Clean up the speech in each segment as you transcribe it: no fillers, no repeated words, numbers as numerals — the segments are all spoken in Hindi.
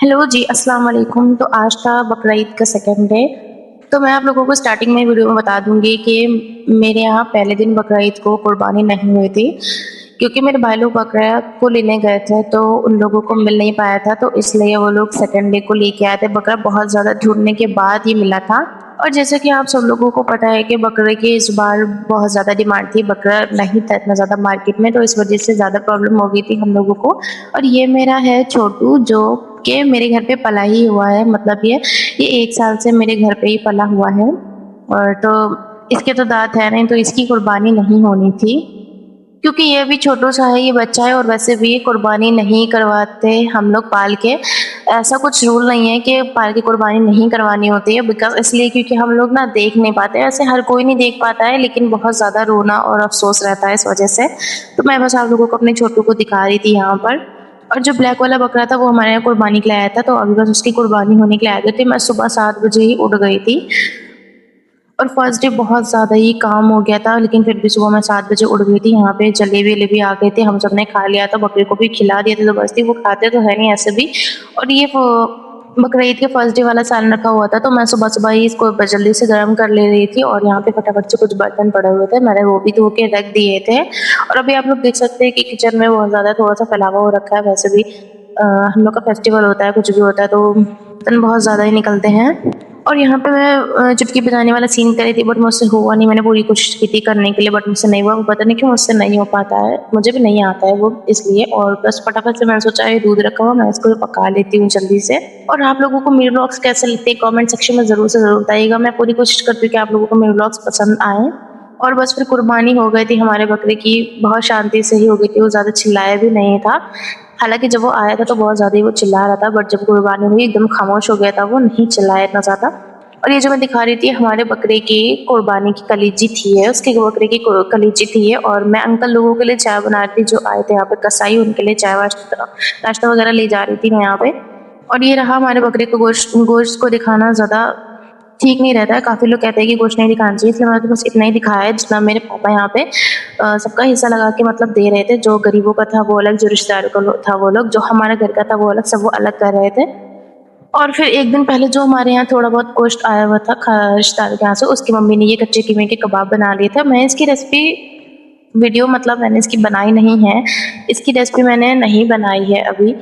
हेलो जी, अस्सलाम वालेकुम। तो आज था बकरा ईद का सेकंड डे। तो मैं आप लोगों को स्टार्टिंग में वीडियो में बता दूँगी कि मेरे यहाँ पहले दिन बकरा ईद को कुर्बानी नहीं हुई थी, क्योंकि मेरे भाई लोग बकरा को लेने गए थे, तो उन लोगों को मिल नहीं पाया था, तो इसलिए वो लोग सेकंड डे को लेके आए थे। बकरा बहुत ज़्यादा ढूँढने के बाद ये मिला था। और जैसे कि आप सब लोगों को पता है कि बकरे की इस बार बहुत ज़्यादा डिमांड थी, बकरा नहीं था इतना ज़्यादा मार्केट में, तो इस वजह से ज़्यादा प्रॉब्लम हो गई थी हम लोगों को। और ये मेरा है छोटू, जो कि मेरे घर पे पला ही हुआ है, मतलब ये 1 साल से मेरे घर पे ही पला हुआ है। और तो इसके तो दाँत है नहीं, तो इसकी कुर्बानी नहीं होनी थी, क्योंकि ये भी छोटू-सा है, ये बच्चा है और वैसे भी कुर्बानी नहीं करवाते हम लोग पाल के। ऐसा कुछ रूल नहीं है कि पाल के कुर्बानी नहीं करवानी होती है, बिकॉज़ इसलिए क्योंकि हम लोग ना देख नहीं पाते। ऐसे हर कोई नहीं देख पाता है, लेकिन बहुत ज़्यादा रोना और अफ़सोस रहता है इस वजह से। तो मैं बस आप लोगों को अपने छोटू को दिखा रही थी यहाँ पर। और जो ब्लैक वाला बकरा था वो हमारे यहाँ कुर्बानी के लिए आया था, तो अभी बस उसकी कुर्बानी होने के लिए आ गए थे। मैं सुबह 7 बजे ही उठ गई थी। और फर्स्ट डे बहुत ज़्यादा ही काम हो गया था, लेकिन फिर भी सुबह मैं 7 बजे उठ गई थी। यहाँ पे जलेबी-वलेबी आ गए थे, हम सबने खा लिया था, बकरे को भी खिला दिया था ज़बरदस्ती, वो खाते तो है नहीं ऐसे भी। और ये बकरा ईद के फर्स्ट डे वाला सालन रखा हुआ था, तो मैं सुबह-सुबह ही इसको जल्दी से गर्म कर ले रही थी, और यहाँ पे फटाफट से कुछ बर्तन पड़े हुए थे, मैंने वो भी धो के रख दिए थे। और अभी आप लोग देख सकते हैं कि किचन में बहुत ज़्यादा थोड़ा-सा फैलावा हो रखा है। वैसे भी हम लोग का फेस्टिवल होता है, कुछ भी होता है, तो बर्तन बहुत ज़्यादा ही निकलते हैं। और यहाँ पे मैं चुटकी बजाने वाला सीन कर रही थी, बट मुझसे हुआ नहीं। मैंने पूरी कोशिश की थी करने के लिए, बट मुझसे नहीं हुआ। वो पता नहीं क्यों मुझसे नहीं हो पाता है, मुझे भी नहीं आता है वो, इसलिए। और बस फटाफट से मैंने सोचा ये दूध रखा हुआ, मैं इसको पका लेती हूँ जल्दी से। और आप लोगों को मेरे व्लॉग्स कैसे लगते हैं कमेंट सेक्शन में ज़रूर से ज़रूर बताइएगा। मैं पूरी कोशिश करती हूँ कि आप लोगों को मेरे व्लॉग्स पसंद आएँ। और बस फिर कुर्बानी हो गई थी हमारे बकरे की, बहुत शांति से ही हो गई थी, वो ज़्यादा चिल्लाया भी नहीं था। हालाँकि जब वो आया था तो बहुत ज़्यादा ही वो चिल्ला रहा था, बट जब कुर्बानी हुई एकदम खामोश हो गया था, वो नहीं चिल्लाया इतना ज़्यादा। और ये जो मैं दिखा रही थी हमारे बकरे की कुर्बानी की कलीजी थी है, उसके बकरे की कलीजी थी है। और मैं अंकल लोगों के लिए चाय बना रही थी, जो आए थे यहाँ पे कसाई, उनके लिए चाय नाश्ता वगैरह ले जा रही थी मैं यहाँ पे। और ये रहा हमारे बकरे को गोश्त गोश्त को दिखाना ज़्यादा ठीक नहीं रहता है। काफ़ी लोग कहते हैं कि गोश्त नहीं दिखाना चाहिए, इसलिए मैंने तो बस इतना ही दिखाया है जितना मेरे पापा यहाँ पे सबका हिस्सा लगा के मतलब दे रहे थे। जो गरीबों का था वो अलग, जो रिश्तेदारों का था वो अलग, जो हमारे घर का था वो अलग, सब वो अलग कर रहे थे। और फिर 1 दिन पहले जो हमारे यहाँ थोड़ा बहुत गोश्त आया हुआ था रिश्तेदारों के यहाँ से, उसकी मम्मी ने ये कच्चे कीमे के कबाब बना लिए थे। मैं इसकी रेसिपी वीडियो मतलब मैंने इसकी बनाई नहीं है, इसकी रेसिपी मैंने नहीं बनाई है अभी।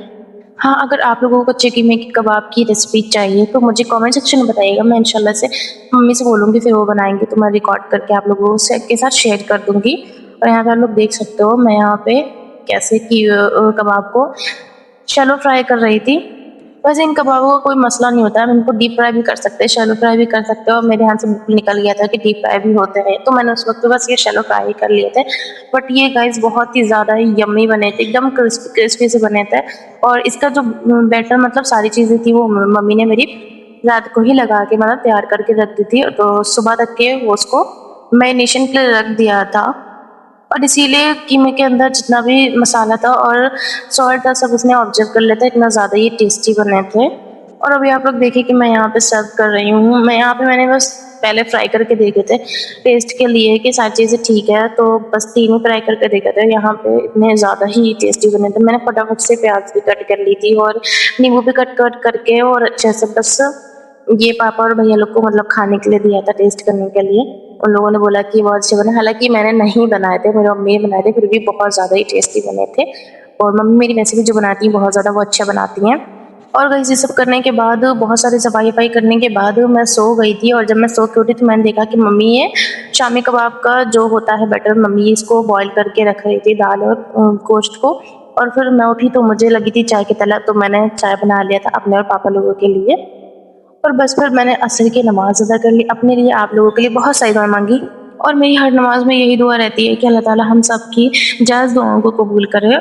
हाँ, अगर आप लोगों को कच्चे कीमे के कबाब की रेसिपी चाहिए तो मुझे कमेंट सेक्शन में बताइएगा, मैं इंशाल्लाह से मम्मी से बोलूँगी, फिर वो बनाएँगी तो मैं रिकॉर्ड करके आप लोगों से के साथ शेयर कर दूँगी। और यहाँ पे आप लोग देख सकते हो मैं यहाँ पे कैसे कि कबाब को शैलो फ्राई कर रही थी। वैसे इन कबाबों का कोई मसला नहीं होता है, हम इनको डीप फ्राई भी कर सकते हैं, शैलो फ्राई भी कर सकते हो। और मेरे हाथ से बिल्कुल निकल गया था कि डीप फ्राई भी होते हैं, तो मैंने उस वक़्त बस ये शैलो फ्राई ही कर लिए थे। बट ये गाइस बहुत ही ज़्यादा ही यम्मी बने थे, एकदम क्रिस्पी क्रिस्पी से बने थे। और इसका जो बैटर मतलब सारी चीज़ें थी वो मम्मी ने मेरी रात को ही लगा के मतलब तैयार करके रख दी थी, तो सुबह तक के वो उसको मैरिनेशन के लिए रख दिया था। और इसीलिए कीमे के अंदर जितना भी मसाला था और सॉल्ट था सब उसने ऑब्जर्व कर लिया था, इतना ज़्यादा ये टेस्टी बने थे। और अभी आप लोग देखिए कि मैं यहाँ पे सर्व कर रही हूँ। मैं यहाँ पे मैंने बस पहले फ्राई करके देखे थे टेस्ट के लिए कि सारी चीज़ें ठीक है, तो बस 3 ही फ्राई करके देखे थे। यहाँ पे इतने ज़्यादा ही टेस्टी बने थे। मैंने फटाफट से प्याज भी कट कर ली थी और नींबू भी कट करके, और अच्छे से बस ये पापा और भैया लोग को मतलब खाने के लिए दिया था, टेस्ट करने के लिए। उन लोगों ने बोला कि बहुत अच्छे बने, हालाँकि मैंने नहीं बनाए थे, मेरी मम्मी ने बनाए थे, फिर भी बहुत ज़्यादा ही टेस्टी बने थे। और मम्मी मेरी वैसे भी जो बनाती हैं बहुत ज़्यादा वो अच्छा बनाती हैं। और गाइस ये सब करने के बाद, बहुत सारी सफाई-वफाई करने के बाद मैं सो गई थी। और जब मैं सो के उठी तो मैंने देखा कि मम्मी ये शामी कबाब का जो होता है बैटर, मम्मी इसको बॉयल करके रख रही थी, दाल और गोश्त को। और फिर मैं उठी तो मुझे लगी थी चाय की तलब, तो मैंने चाय बना लिया था अपने और पापा लोगों के लिए। और बस फिर मैंने असर की नमाज़ अदा कर ली, अपने लिए, आप लोगों के लिए बहुत सारी दुआ मांगी। और मेरी हर नमाज में यही दुआ रहती है कि अल्लाह ताला हम सब की जायज़ दुआओं को कबूल करे,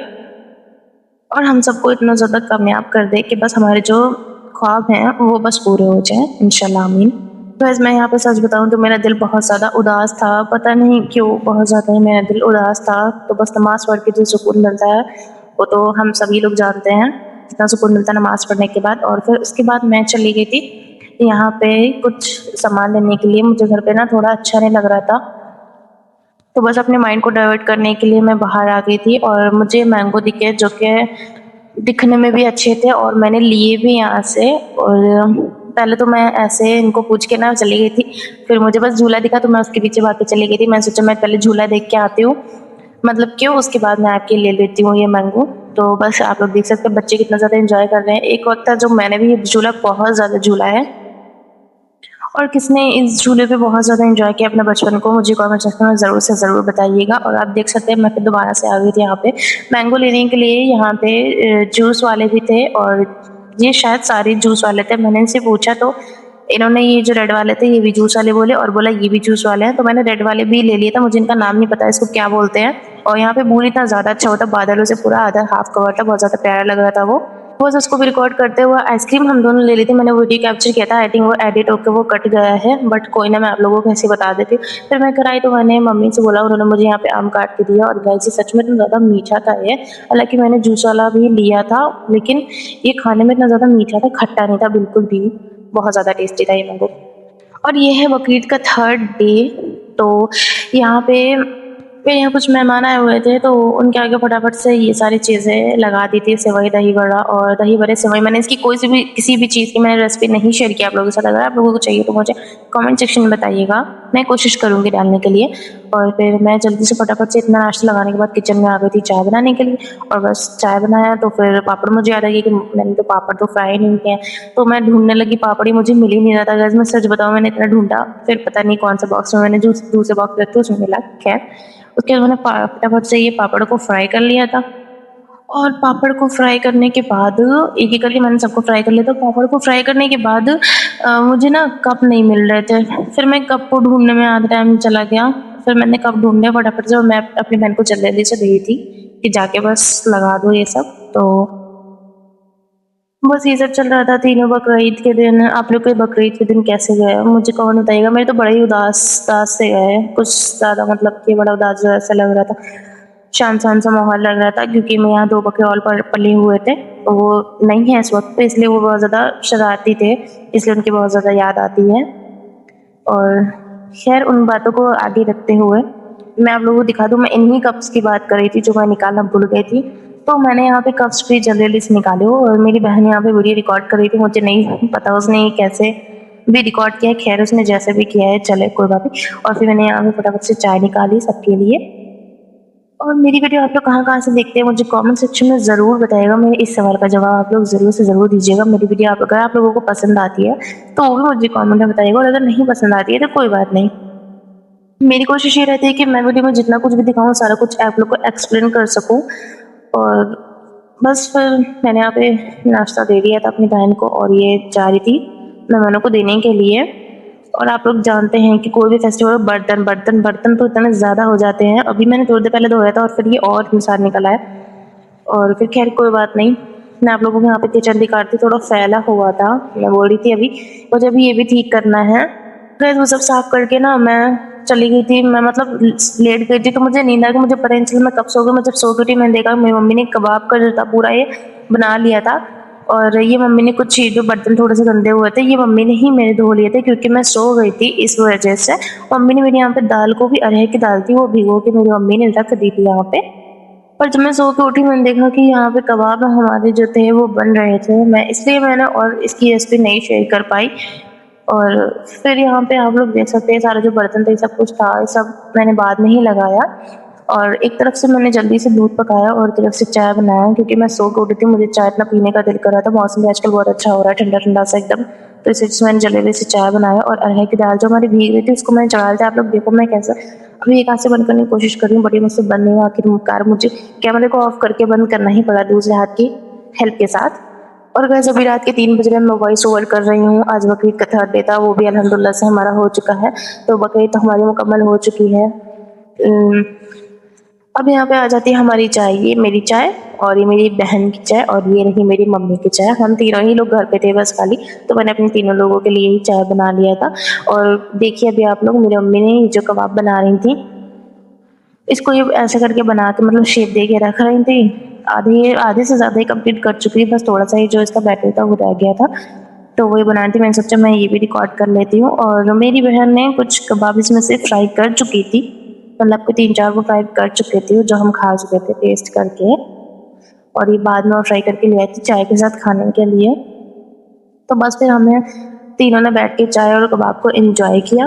और हम सबको इतना ज़्यादा कामयाब कर दे कि बस हमारे जो ख्वाब हैं वो बस पूरे हो जाएँ, इंशाल्लाह आमीन। वैसे मैं यहाँ पे सच बताऊँ तो मेरा दिल बहुत ज़्यादा उदास था, पता नहीं क्यों बहुत ज़्यादा ही मेरा दिल उदास था। तो बस नमाज़ पढ़ के जो सुकून मिलता है वो तो हम सभी लोग जानते हैं, कितना सुकून मिलता है नमाज़ पढ़ने के बाद। और फिर उसके बाद मैं चली गई थी यहाँ पे कुछ सामान लेने के लिए, मुझे घर पे ना थोड़ा अच्छा नहीं लग रहा था, तो बस अपने माइंड को डाइवर्ट करने के लिए मैं बाहर आ गई थी। और मुझे मैंगो दिखे जो कि दिखने में भी अच्छे थे और मैंने लिए भी यहाँ से। और पहले तो मैं ऐसे इनको पूछ के ना चली गई थी, फिर मुझे बस झूला दिखा तो मैं उसके पीछे भाग के चली गई थी। मैंने सोचा मैं पहले झूला देख के आती हूँ, मतलब क्यों, उसके बाद मैं आपके ले लेती हूँ ये मैंगो। तो बस आप लोग देख सकते हैं बच्चे कितना ज़्यादा एंजॉय कर रहे हैं। एक वक्त था जब मैंने भी ये झूला बहुत ज़्यादा झूला है। और किसने इस झूले पे बहुत ज़्यादा एंजॉय किया अपने बचपन को, मुझे कमेंट सेक्शन में ज़रूर से ज़रूर बताइएगा। और आप देख सकते हैं मैं फिर दोबारा से आ गई थी यहाँ पे मैंगो लेने के लिए। यहाँ पे जूस वाले भी थे और ये शायद सारे जूस वाले थे। मैंने इनसे पूछा तो इन्होंने ये जो रेड वाले थे ये भी जूस वाले बोले और बोला ये भी जूस वाले हैं। तो मैंने रेड वाले भी ले लिए था, मुझे इनका नाम नहीं पता इसको क्या बोलते हैं। और यहाँ पे मूड इतना ज़्यादा अच्छा होता, बादलों से पूरा आधा हाफ कवर था, बहुत ज़्यादा प्यारा लग रहा था वो। बस उसको भी रिकॉर्ड करते हुए आइसक्रीम हम दोनों ले ली थी। मैंने वीडियो कैप्चर किया था, आई थिंक वो एडिट होकर वो कट गया है, बट कोई ना, मैं आप लोगों को ऐसे बता देती हूँ। फिर मैं घर आई तो मैंने मम्मी से बोला, उन्होंने मुझे यहाँ पे आम काट के दिया। और गाइस सच में इतना ज़्यादा मीठा था ये, हालांकि मैंने जूस वाला भी लिया था लेकिन ये खाने में इतना ज़्यादा मीठा था, खट्टा नहीं था बिल्कुल भी, बहुत ज़्यादा टेस्टी था ये मैंगो। और ये है बकरीद का थर्ड डे। तो यहाँ पे मेरे यहाँ कुछ मेहमान आए हुए थे तो उनके आगे फटाफट से ये सारी चीज़ें लगा दी थी, सेवई दही बड़ा और दही बड़े सेवई। मैंने इसकी कोई सी भी किसी भी चीज़ की मैंने रेसिपी नहीं शेयर की आप लोगों के साथ। अगर आप लोगों को चाहिए तो मुझे कमेंट सेक्शन में बताइएगा, मैं कोशिश करूँगी डालने के लिए। और फिर मैं जल्दी से फटाफट से इतना नाश्ता लगाने के बाद किचन में आ गई थी चाय बनाने के लिए। और बस चाय बनाया तो फिर पापड़ मुझे याद आ गया कि मैंने तो पापड़ तो फ्राई नहीं किए हैं। तो मैं ढूंढने लगी, पापड़ ही मुझे मिल ही नहीं रहा था। गाइस मैं सच बताऊँ, मैंने इतना ढूंढा, फिर पता नहीं कौन सा बॉक्स में मैंने दूसरे बॉक्स रखे उसमें मिला। खैर उसके बाद मैंने फटाफट से ये पापड़ को फ्राई कर लिया था। और पापड़ को फ्राई करने के बाद एक एक करके मैंने सबको फ्राई कर लिया। तो पापड़ को फ्राई करने के बाद मुझे ना कप नहीं मिल रहे थे। फिर मैं कप को ढूंढने में आधा टाइम चला गया। फिर मैंने कप ढूंढे फटाफट से और मैं अपनी बहन को जल्दी से दी थी कि जाके बस लगा दो ये सब। तो बस ये सब चल रहा था तीनों बकरीद के दिन। आप लोग के बकरीद के दिन कैसे गए मुझे कौन बताइएगा। मेरे तो बड़े ही उदास उदास से गए, कुछ ज़्यादा, मतलब कि बड़ा उदास ऐसा लग रहा था, शान सा माहौल लग रहा था। क्योंकि मैं यहाँ दो बकरे और पले हुए थे, तो वो नहीं है इस वक्त पे, इसलिए वो बहुत ज़्यादा शरारती थे, इसलिए उनकी बहुत ज़्यादा याद आती है। और खैर उन बातों को आगे रखते हुए मैं आप लोगों को दिखा दूँ, मैं इन्हीं कप्स की बात कर रही थी जो मैं निकालना भूल गई थी। तो मैंने यहाँ पे कप्स भी जल्दी से निकाले हो और मेरी बहन यहाँ पे वीडियो रिकॉर्ड कर रही थी, मुझे नहीं पता उसने कैसे भी रिकॉर्ड किया है। खैर उसने जैसे भी किया है चले कोई बात नहीं। और फिर मैंने यहाँ पे फटाफट से चाय निकाली सबके लिए। और मेरी वीडियो आप लोग कहाँ से देखते हैं मुझे कमेंट सेक्शन में ज़रूर बताइएगा। मेरे इस सवाल का जवाब आप लोग ज़रूर से ज़रूर दीजिएगा। मेरी वीडियो अगर आप लोगों को पसंद आती है तो वो भी मुझे कमेंट में बताइएगा, और अगर नहीं पसंद आती है तो कोई बात नहीं। मेरी कोशिश ये रहती है कि मैं वीडियो में जितना कुछ भी दिखाऊँ सारा कुछ आप लोग को एक्सप्लेन कर सकूँ। और बस फिर मैंने यहाँ पे नाश्ता दे दिया था अपनी बहन को और ये जा रही थी मेहमानों को देने के लिए। और आप लोग जानते हैं कि कोई भी फेस्टिवल बर्तन बर्तन बर्तन तो इतने ज़्यादा हो जाते हैं। अभी मैंने थोड़ी देर पहले धोया था और फिर ये और इंसान निकल आया। और फिर खैर कोई बात नहीं, मैं आप लोगों को यहाँ पे किचन दिखाती, थोड़ा फैला हुआ था, मैं बोल रही थी अभी मुझे अभी ये भी ठीक करना है। फिर वो सब साफ करके ना मैं चली गई थी, मैं मतलब लेट गई थी तो मुझे नींद आ गई, मुझे पता नहीं चला मैं कब सो गई। मैं जब सो गई थी मैंने देखा मेरी मम्मी ने कबाब का जो था पूरा ये बना लिया था। और ये मम्मी ने कुछ जो बर्तन थोड़े से गंदे हुए थे ये मम्मी ने ही मेरे धो लिए थे क्योंकि मैं सो गई थी, इस वजह से मम्मी ने मेरी यहाँ पे दाल को भी अरहर की दाल थी वो भिगो के मेरी मम्मी ने रख दी थी यहाँ पे। और जब मैं सो के उठी मैंने देखा कि यहाँ पे कबाब हमारे जो थे वो बन रहे थे, मैं इसलिए मैंने और इसकी रेसिपी नहीं शेयर कर पाई। और फिर यहाँ पे आप लोग देख सकते हैं सारे जो बर्तन थे सब कुछ था, ये सब मैंने बाद में ही लगाया। और एक तरफ से मैंने जल्दी से दूध पकाया और एक तरफ से चाय बनाया क्योंकि मैं सो के उठी थी, मुझे चाय इतना पीने का दिल कर रहा था। मौसम भी आजकल बहुत अच्छा हो रहा है, ठंडा ठंडा सा एकदम। तो इस वजह से मैंने जल्दी से चाय बनाया और अरहर की दाल जो हमारी भीग रही थी उसको मैंने चढ़ा दिया। आप लोग देखो मैं कैसे अभी एक हाथ से बंद करने की कोशिश कर रही हूँ, बड़ी मुझसे बंद नहीं हुआ। आखिरकार मुझे कैमरे को ऑफ करके बंद करना ही पड़ा दूसरे हाथ की हेल्प के साथ। और वैसे अभी रात के 3 बज रहे हैं, मैं वॉइस ओवर कर रही हूँ। आज बकरीद का थर्ड डे था, वो भी अल्हम्दुलिल्लाह से हमारा हो चुका है। तो बकरीद तो हमारी मुकम्मल हो चुकी है। अब यहाँ पे आ जाती है हमारी चाय, ये मेरी चाय और ये मेरी बहन की चाय और ये रही मेरी मम्मी की चाय। हम तीनों ही लोग घर पे थे बस खाली, तो मैंने अपने तीनों लोगों के लिए ही चाय बना लिया था। और देखिए अभी आप लोग, मेरी मम्मी ने जो कबाब बना रही थी इसको ये ऐसे करके बना के मतलब शेप दे के रख रही थी। आधे से ज़्यादा ही कंप्लीट कर चुकी है, बस थोड़ा सा ही जो इसका बैटर था वो रह गया था, तो वही बनाई थी। मैंने सोचा मैं ये भी रिकॉर्ड कर लेती हूँ। और मेरी बहन ने कुछ कबाब इसमें से फ्राई कर चुकी थी, मतलब कि 3-4 को फ्राई कर चुके थे जो हम खा चुके थे टेस्ट करके। और ये बाद में और फ्राई करके ले आई थी चाय के साथ खाने के लिए। तो बस फिर हमने तीनों ने बैठ के चाय और कबाब को एंजॉय किया।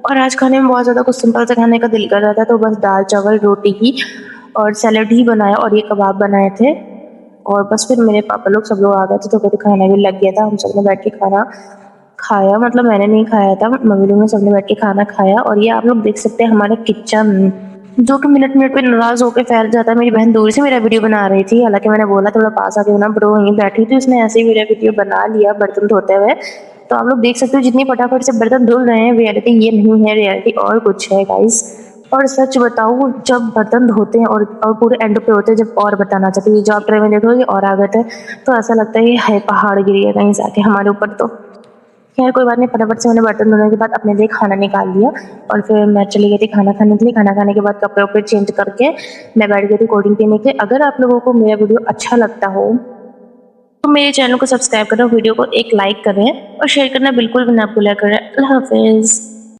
और आज खाने में बहुत ज़्यादा कुछ सिंपल से खाने का दिल कर रहा था, तो बस दाल चावल रोटी ही और सैलेड ही बनाया और ये कबाब बनाए थे। और बस फिर मेरे पापा लोग सब लोग आ गए थे, तो फिर खाना भी लग गया था। हम सब ने बैठ के खाना खाया, मतलब मैंने नहीं खाया था, मम्मी लोग ने सबने बैठ के खाना खाया। और ये आप लोग देख सकते हैं हमारे किचन, जो कि मिनट मिनट पे नाराज होकर फैल जाता है। मेरी बहन दूर से मेरा वीडियो बना रही थी, हालांकि मैंने बोला थोड़ा पास आके बना, ब्रो वहीं बैठी थी, उसने ऐसे ही मेरा वीडियो बना लिया बर्तन धोते हुए। तो आप लोग देख सकते हो जितनी फटाफट से बर्तन धुल रहे हैं, रियलिटी ये नहीं है, रियलिटी और कुछ है गाइस। और सच बताऊं, जब बर्तन धोते हैं और पूरे एंड पे होते हैं, जब और बताना चाहते हैं, जो आप ट्रे में देखोगे और आ गए थे, तो ऐसा लगता है ये है पहाड़ गिरी है कहीं से आके हमारे ऊपर। तो खैर कोई बात नहीं, फटाफट से मैंने बर्तन धोने के बाद अपने लिए खाना निकाल लिया और फिर मैं चली गई थी खाना खाने के लिए। खाना खाने के बाद कपड़े वपड़े चेंज करके मैं बैठ गई थी कोल्ड ड्रिंक पीने के लिए। अगर आप लोगों को मेरा वीडियो अच्छा लगता हो तो मेरे चैनल को सब्सक्राइब करें, वीडियो को एक लाइक करें और शेयर करना बिल्कुल भी ना भूला करें। अल्लाह हाफिज़।